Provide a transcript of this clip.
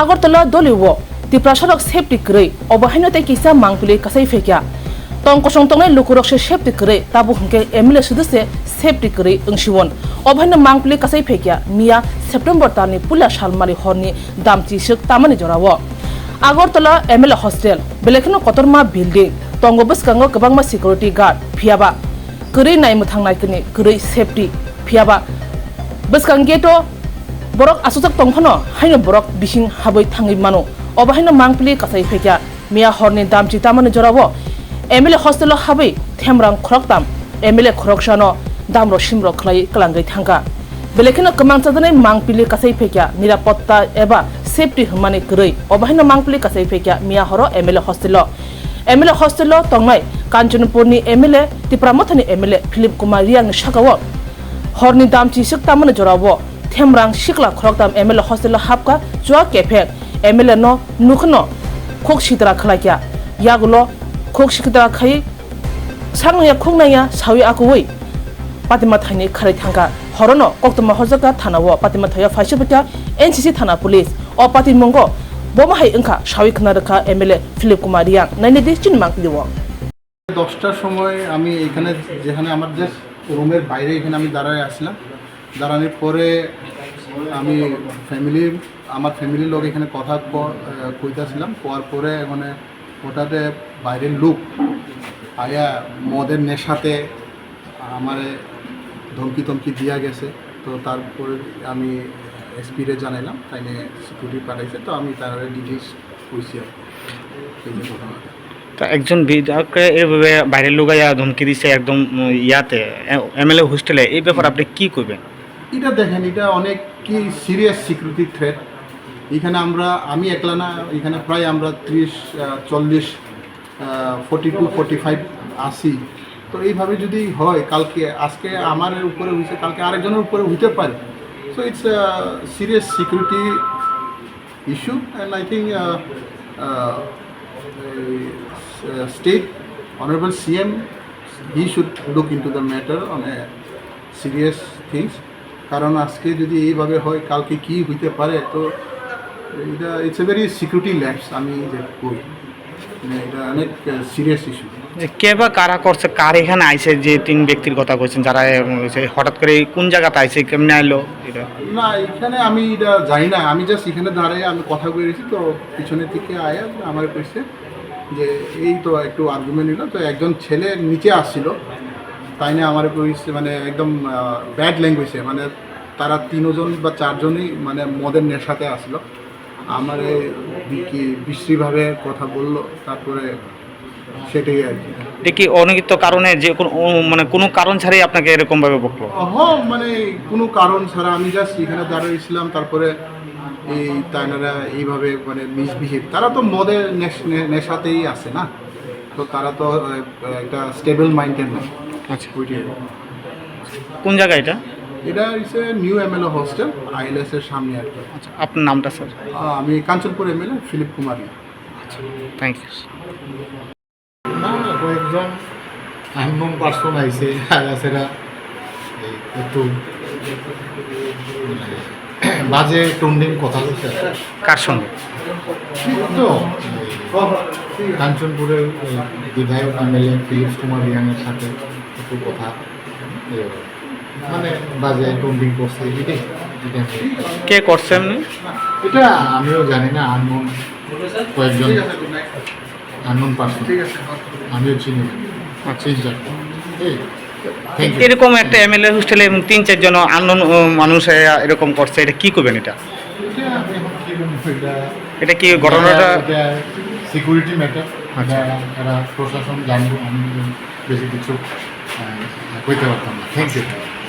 আগরতলা দলিও ত্রিপুরা সড়ক সেফটি করে অবহাইনতে কিসা মাংপুলি কাসাই ফেকিয়া তং কসং তংনাই লুকুরক সে সেফটি করে তাবু হংকে এমএলএ সদস্য সেফটি করে ওংশিবন অবহাইন মাংপুলি কাসাই ফেকিয়া মিয়া সেপ্টেম্বর তানি পুলা সালমারি হরনি দামচি সিক তামানি জরাও আগরতলা এমএলএ হস্টেল বেলেখনো কতরমা বিল্ডিং তঙ্গ বসকাঙ্গ গबांमा सिकिउरिटी गार्ड फियाबा गरै नायमु थांनायकनि गरै सेफटी फियाबा बसकां गेटो borok asujak tongphano haino borok bising haboi thangi mano obahaino mangpli kasai phekya miya horni damchi tamani jorabo emile hostel habai themrang khoroktam emile khoroksano damro simro khlai kalangai thangka belekino kamang chadanai mangpli kasai phekya nirapotta eba safety humani grei obahaino mangpli kasai phekya miya horo emile hostel tongnai kanchonpurni emile tipramothani emile philip kumar riang shakawo horni damchi sik tamani jorabo थेमरांग शिकला खरकताम MLA hostel हापका जुआ केफेक MLA no नुखनो खोक Sitara खलाक्या यागुलो खोक Sitara खाई सांगया खोंनाया सावि आकुवै पातिमा थाइनि खरै थांगा हरनो कक्तमा हजका थानावो पातिमा थाया फाइसबका NCC थाना police अ पाति मंगो बोमाहाय अंखा सावि खनारखा MLA Philip कुमारिया नाइने this चिनमांक दिवो 10টার সময় আমি এখানে যেখানে আমার যে রুমের বাইরে এখানে আমি দাঁড়ায় আসলাম দাঁড়ানোর পরে আমি আমার ফ্যামিলির লোক এখানে কথা কইতাছিলাম কোয়ার পরে মানে ওটাতে বাইরের লোক আয়া মদের নেশাতে আমার ধমকি দিয়া গেছে তো তারপরে আমি এসপিরে জানাইলাম তাই নিয়ে সিকিউরিটি পাঠাইছে তো আমি তার ডিটেলস কইছি এই যে ঘটনাটা তা একজন বিধায়ককে এইভাবে বাইরের লোক আয়া ধমকি দিছে একদম ইয়াতে এমএলএ হোস্টেলে এই ব্যাপারে আপনি কি কইবেন এটা দেখেন এটা অনেক কি সিরিয়াস সিকিউরিটি থ্রেট এখানে আমি একলা না এখানে প্রায় আমরা 30-40 42-45 আসি তো এইভাবে যদি হয় আজকে আমার উপরে হইছে কালকে আরেকজনের উপরে হইতে পারে so it's serious security issue and I think state honourable CM he should look into the matter on a serious things কারণ আজকে যদি এইভাবে হয় কালকে কি হইতে পারে তো এটা it's a very security lapse আমি যে কই মানে এটা অনেক সিরিয়াস ইস্যু কে বা কারা করছে কার এখানে আইছে যে 3 ব্যক্তির কথা কইছেন যারা হঠাৎ করে কোন জায়গাতে আইছে কেমনে আইলো এটা না এখানে আমি এটা জানি না আমি জাস্ট এখানে দাঁড়ায় আমি কথা কইছি তো পিছনের দিকে আয়া আমার কইছে যে এই তো একটু আর্গুমেন্ট নিল তো একজন ছেলে নিচে আসছিল তাই না আমার কইছে মানে একদম ব্যাড ল্যাঙ্গুয়েজে মানে তারা 3 জন বা 4 জনই মানে মদের নেশাতে আসলো আমার কি বিশ্রীভাবে কথা বললো তারপরে সেটাই আর কি এটা কি অনিয়মিত কারণে যে মানে কোনো কারণ ছাড়াই আপনাকে এরকম ভাবে বকলো মানে কোনো কারণ ছাড়া আমি জাস্ট এখানে দাঁড়িয়েছিলাম তারপরে এই তাইনারা এইভাবে মানে মিসবিহেভ তারা তো মদের নেশাতেই আছে না তো তারা তো একটা স্টেবল মাইন্ডের না আচ্ছা কোন জায়গা এটা হচ্ছে নিউ এমএলএ হোস্টেল আইএলএস এর সামনে আর কি আচ্ছা আপনার নামটা স্যার আমি কাঞ্চনপুর এমএলএ ফিলিপ কুমার আচ্ছা থ্যাংক ইউ না কয়েকজন আননোন পার্সন আইছে আইয়াছেরা একটু বাজে টন্ডিং কথা বলছে কার সঙ্গে তো কাঞ্চনপুরের বিধায়ক এমএলএ ফিলিপ কুমার রিয়াংয়ের সাথে একটু কথা মানে বাজে টন্ডিং করছে কে করছেন এটা আমিও জানি না আননোন কয়েকজন আননোন পার্সন আমিও চিনি আচ্ছা এরকম একটা এমএলএ হোস্টেলে 3-4 জন আননোন মানুষ এরকম করছে এটা কি করবেন এটা কি ঘটনাটা সিকিউরিটি ম্যাটার এরা প্রশাসন জানবো আমি বেশি কিছু কইতে পারতাম না থ্যাংক ইউ